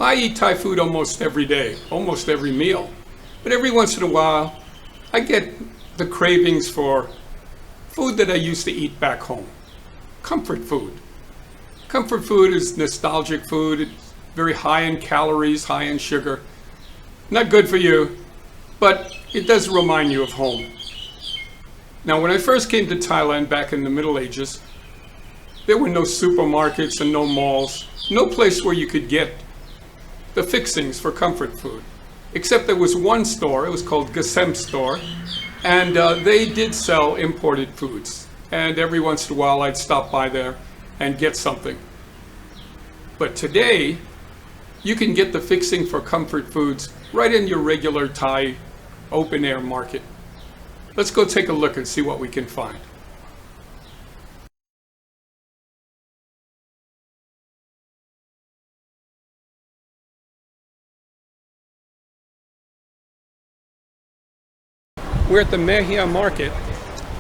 I eat Thai food almost every day, almost every meal. But every once in a while, I get the cravings for food that I used to eat back home. Comfort food. Comfort food is nostalgic food. It's very high in calories, high in sugar. Not good for you, but it does remind you of home. Now, when I first came to Thailand back in the Middle Ages, there were no supermarkets and no malls, no place where you could get the fixings for comfort food. Except there was one store, it was called Gasem Store, and they did sell imported foods. And every once in a while I'd stop by there and get something. But today, you can get the fixing for comfort foods right in your regular Thai open-air market. Let's go take a look and see what we can find. We're at the Mehia market.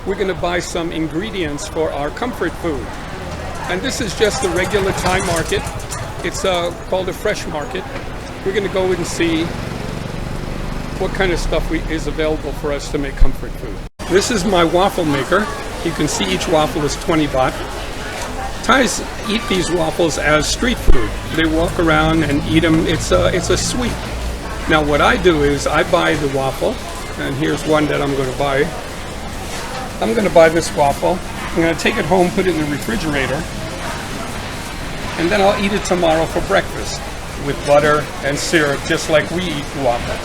We're going to buy some ingredients for our comfort food. And this is just the regular Thai market. It's called a fresh market. We're going to go and see what kind of stuff is available for us to make comfort food. This is my waffle maker. You can see each waffle is 20 baht. Thais eat these waffles as street food. They walk around and eat them. It's a sweet. Now what I do is I buy the waffle. And here's one that I'm going to buy. I'm going to buy this waffle. I'm going to take it home, put it in the refrigerator, and then I'll eat it tomorrow for breakfast with butter and syrup, just like we eat waffles.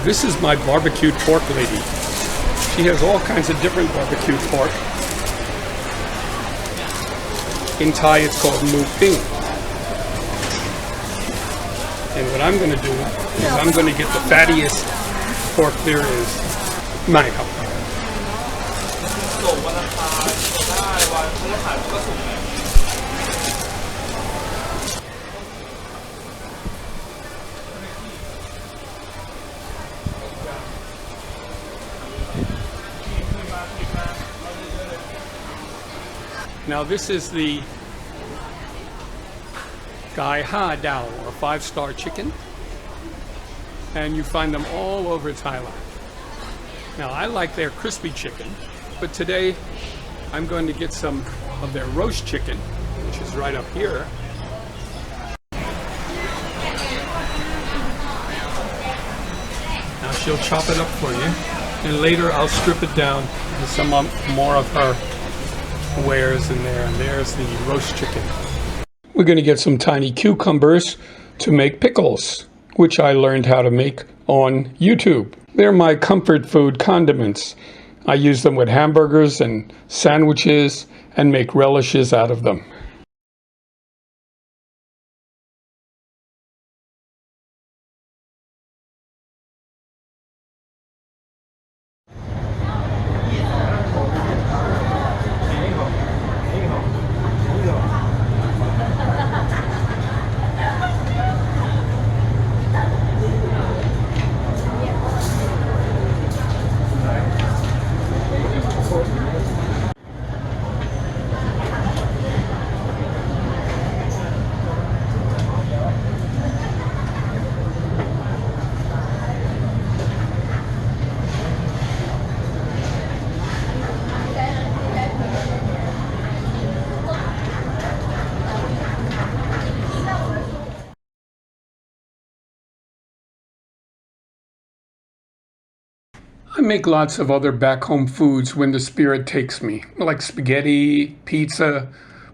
This is my barbecued pork lady. She has all kinds of different barbecued pork. In Thai, it's called mu ping. And what I'm going to do is I'm going to get the fattiest pork there is. My help. Now this is the Gai Ha Dao, or 5-star chicken, and you find them all over Thailand. Now I like their crispy chicken, but today I'm going to get some of their roast chicken, which is right up here. Now she'll chop it up for you, and later I'll strip it down with some more of her wares in there, and there's the roast chicken. We're going to get some tiny cucumbers to make pickles, which I learned how to make on YouTube. They're my comfort food condiments. I use them with hamburgers and sandwiches and make relishes out of them. I make lots of other back home foods when the spirit takes me, like spaghetti, pizza,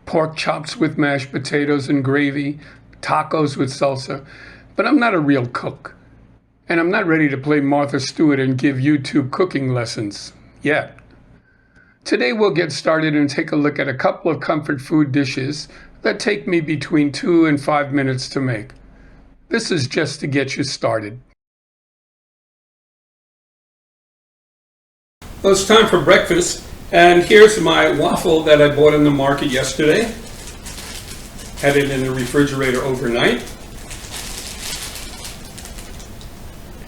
pork chops with mashed potatoes and gravy, tacos with salsa, but I'm not a real cook. And I'm not ready to play Martha Stewart and give YouTube cooking lessons yet. Today we'll get started and take a look at a couple of comfort food dishes that take me between 2 and 5 minutes to make. This is just to get you started. Well, it's time for breakfast, and here's my waffle that I bought in the market yesterday. Had it in the refrigerator overnight.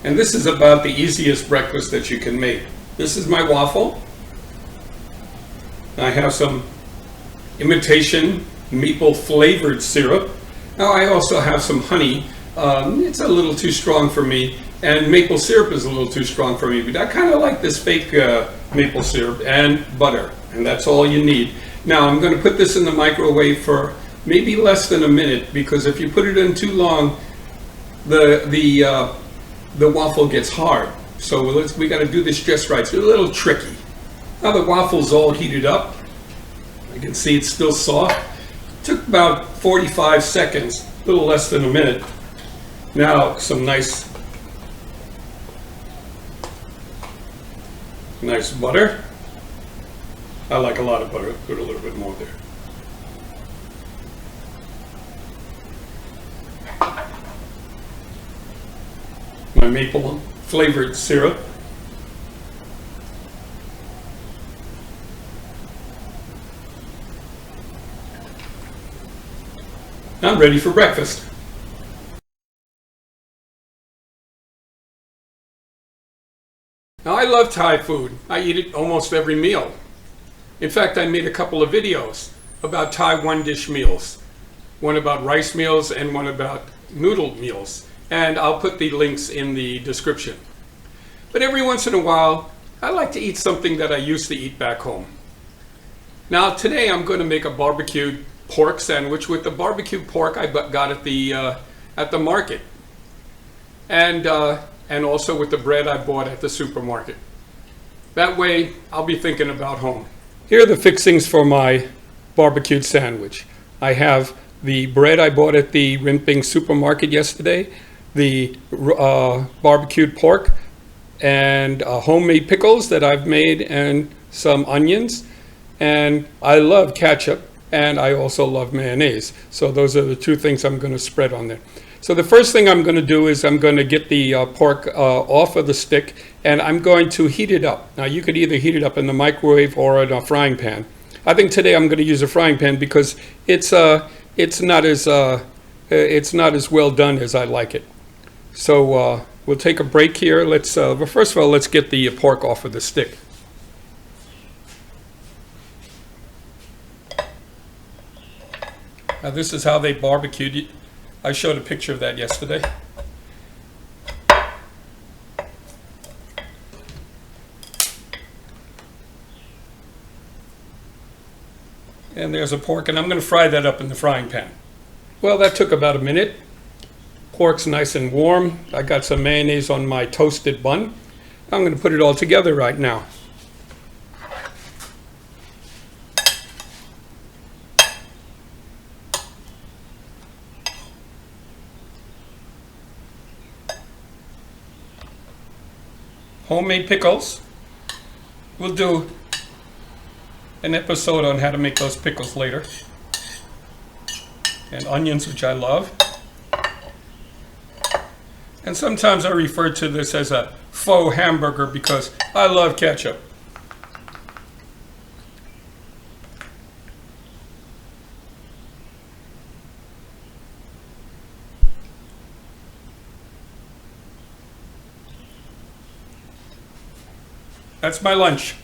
And this is about the easiest breakfast that you can make. This is my waffle. I have some imitation maple flavored syrup. Now I also have some honey. It's a little too strong for me, and maple syrup is a little too strong for me, but I kind of like this fake maple syrup, and butter, and that's all you need. Now I'm going to put this in the microwave for maybe less than a minute, because if you put it in too long, the waffle gets hard. So we got to do this just right. It's a little tricky. Now the waffle's all heated up. You can see it's still soft. It took about 45 seconds, a little less than a minute. Now some nice butter. I like a lot of butter. Put a little bit more there. My maple flavored syrup. I'm ready for breakfast. Now I love Thai food. I eat it almost every meal. In fact, I made a couple of videos about Thai one-dish meals. One about rice meals and one about noodle meals. And I'll put the links in the description. But every once in a while, I like to eat something that I used to eat back home. Now today I'm going to make a barbecued pork sandwich with the barbecued pork I got at the market, and also with the bread I bought at the supermarket. That way I'll be thinking about home. Here are the fixings for my barbecued sandwich. I have the bread I bought at the Rimping supermarket yesterday, the barbecued pork, and homemade pickles that I've made, and some onions. And I love ketchup, and I also love mayonnaise. So those are the two things I'm going to spread on there. So the first thing I'm going to do is I'm going to get the pork off of the stick, and I'm going to heat it up. Now you could either heat it up in the microwave or in a frying pan. I think today I'm going to use a frying pan because it's not as well done as I like it. So we'll take a break here. Let's first of all, let's get the pork off of the stick. Now this is how they barbecued it. I showed a picture of that yesterday. And there's a pork, and I'm going to fry that up in the frying pan. Well, that took about a minute. Pork's nice and warm. I got some mayonnaise on my toasted bun. I'm going to put it all together right now. Homemade pickles. We'll do an episode on how to make those pickles later. And onions, which I love. And sometimes I refer to this as a faux hamburger because I love ketchup. That's my lunch.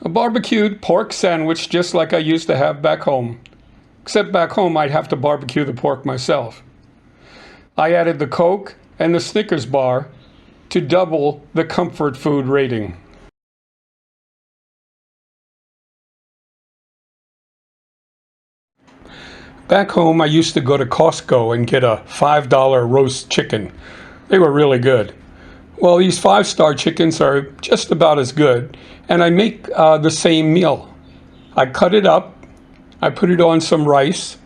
A barbecued pork sandwich just like I used to have back home. Except back home I'd have to barbecue the pork myself. I added the Coke and the Snickers bar to double the comfort food rating. Back home I used to go to Costco and get a $5 roast chicken. They were really good. Well, these 5-star chickens are just about as good, and I make the same meal. I cut it up, I put it on some rice,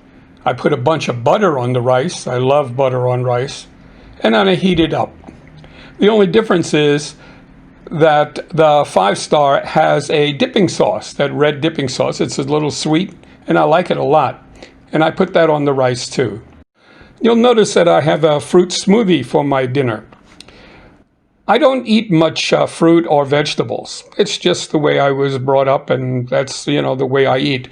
I put a bunch of butter on the rice, I love butter on rice, and then I heat it up. The only difference is that the 5-star has a dipping sauce, that red dipping sauce. It's a little sweet, and I like it a lot, and I put that on the rice too. You'll notice that I have a fruit smoothie for my dinner. I don't eat much fruit or vegetables. It's just the way I was brought up, and that's, the way I eat.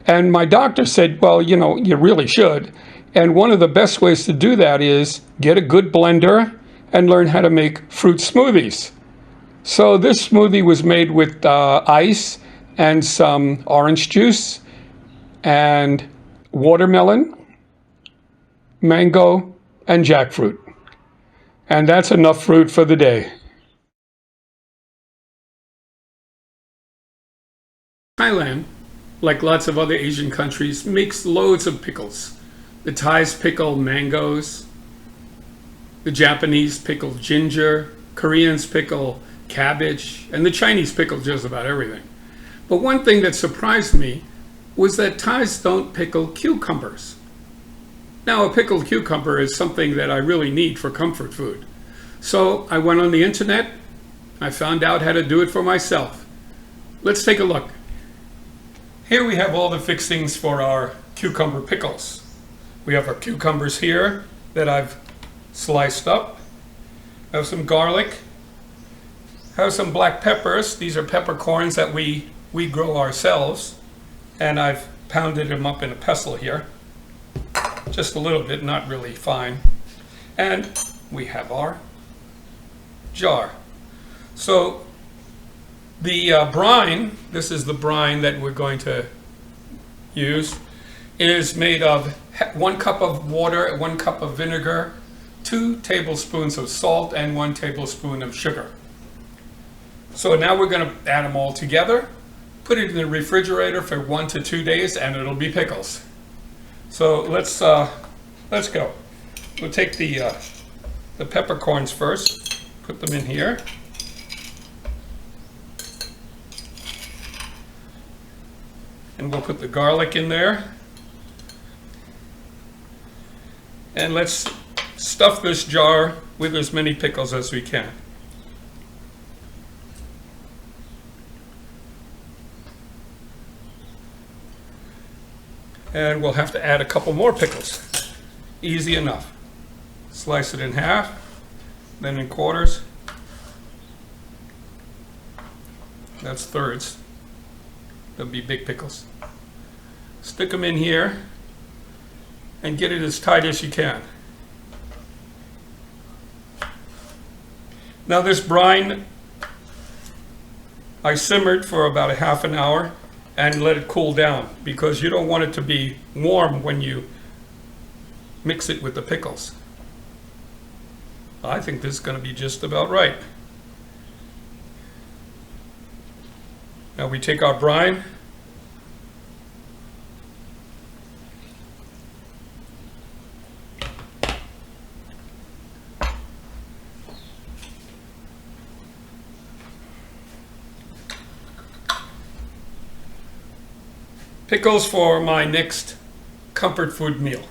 And my doctor said, well, you really should. And one of the best ways to do that is get a good blender and learn how to make fruit smoothies. So this smoothie was made with ice, and some orange juice and watermelon, mango, and jackfruit. And that's enough fruit for the day. Thailand, like lots of other Asian countries, makes loads of pickles. The Thais pickle mangoes, the Japanese pickle ginger, Koreans pickle cabbage, and the Chinese pickle just about everything. But one thing that surprised me was that Thais don't pickle cucumbers. Now, a pickled cucumber is something that I really need for comfort food. So I went on the internet, I found out how to do it for myself. Let's take a look. Here we have all the fixings for our cucumber pickles. We have our cucumbers here that I've sliced up. I have some garlic. I have some black peppers. These are peppercorns that we grow ourselves. And I've pounded them up in a pestle here. Just a little bit, not really fine. And we have our jar. So the brine, this is the brine that we're going to use, is made of 1 cup of water, 1 cup of vinegar, 2 tablespoons of salt, and 1 tablespoon of sugar. So now we're going to add them all together, put it in the refrigerator for 1 to 2 days, and it'll be pickles. So let's go. We'll take the peppercorns first, put them in here. And we'll put the garlic in there. And let's stuff this jar with as many pickles as we can. And we'll have to add a couple more pickles. Easy enough. Slice it in half, then in quarters. That's thirds. They'll be big pickles. Stick them in here and get it as tight as you can. Now this brine, I simmered for about a half an hour and let it cool down because you don't want it to be warm when you mix it with the pickles. I think this is going to be just about right. Now we take our brine, pickles for my next comfort food meal.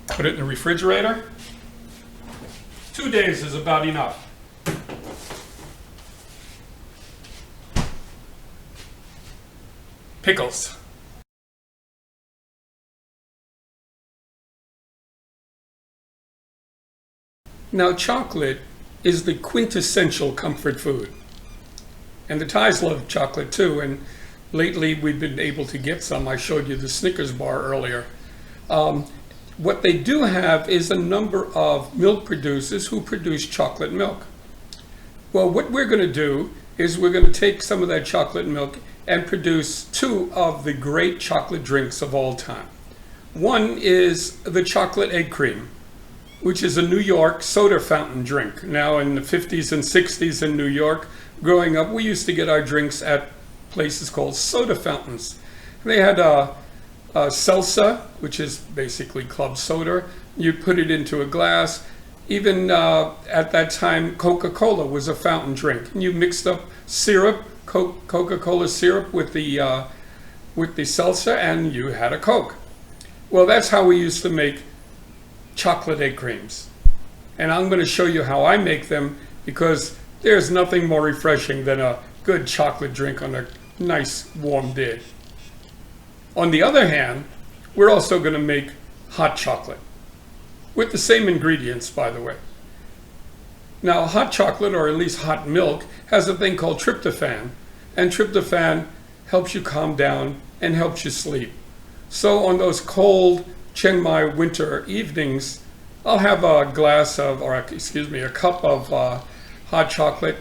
Put it in the refrigerator. 2 days is about enough. Pickles. Now chocolate is the quintessential comfort food. And the Thais love chocolate too, and lately we've been able to get some. I showed you the Snickers bar earlier. What they do have is a number of milk producers who produce chocolate milk. Well, what we're going to do is we're going to take some of that chocolate milk and produce 2 of the great chocolate drinks of all time. One is the chocolate egg cream, which is a New York soda fountain drink. Now in the 50s and 60s in New York, growing up, we used to get our drinks at places called soda fountains. They had a salsa, which is basically club soda. You put it into a glass. Even at that time, Coca-Cola was a fountain drink. And you mixed up syrup, Coca-Cola syrup with the salsa, and you had a Coke. Well, that's how we used to make chocolate egg creams. And I'm going to show you how I make them, because there's nothing more refreshing than a good chocolate drink on a nice warm day. On the other hand, we're also going to make hot chocolate with the same ingredients, by the way. Now, hot chocolate, or at least hot milk, has a thing called tryptophan, and tryptophan helps you calm down and helps you sleep. So on those cold Chiang Mai winter evenings, I'll have a cup of hot chocolate,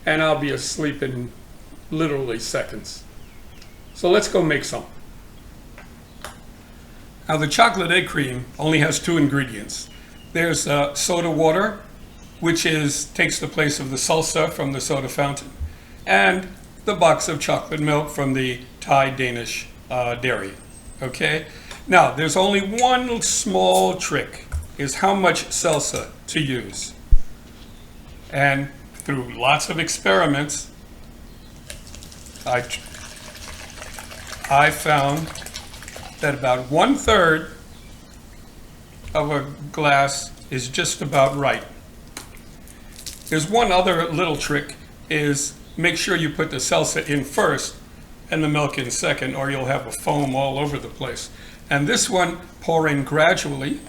and I'll be asleep in literally seconds. So let's go make some. Now the chocolate egg cream only has two ingredients. There's soda water, which takes the place of the salsa from the soda fountain, and the box of chocolate milk from the Thai Danish dairy. Okay? Now, there's only one small trick, is how much salsa to use. And through lots of experiments, I found that about 1/3 of a glass is just about right. There's one other little trick, is make sure you put the salsa in first and the milk in second, or you'll have a foam all over the place. And this one, pour in gradually,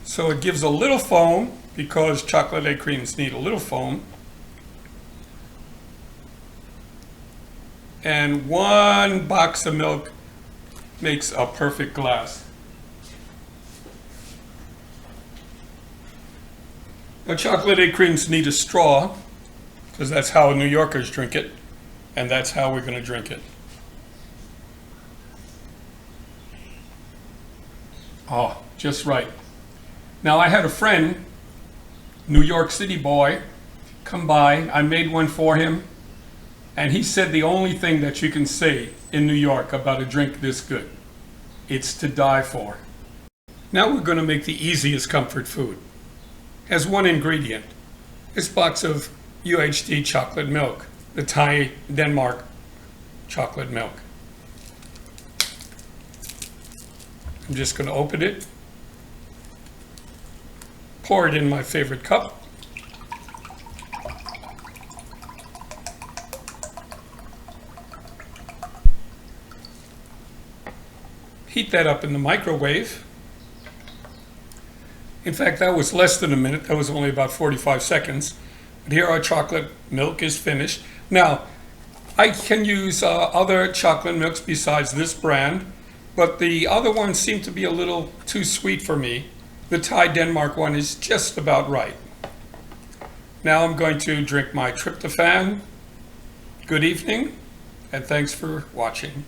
so it gives a little foam, because chocolate egg creams need a little foam. And one box of milk makes a perfect glass. Now, chocolate egg creams need a straw, because that's how New Yorkers drink it, and that's how we're going to drink it. Oh, just right. Now, I had a friend, New York City boy, come by. I made one for him, and he said the only thing that you can say in New York about a drink this good, it's to die for. Now we're going to make the easiest comfort food. Has one ingredient, this box of UHT chocolate milk, the Thai Denmark chocolate milk. I'm just going to open it, pour it in my favorite cup, heat that up in the microwave. In fact, that was less than a minute. That was only about 45 seconds. But here our chocolate milk is finished. Now, I can use other chocolate milks besides this brand, but the other ones seem to be a little too sweet for me. The Thai Denmark one is just about right. Now I'm going to drink my tryptophan. Good evening, and thanks for watching.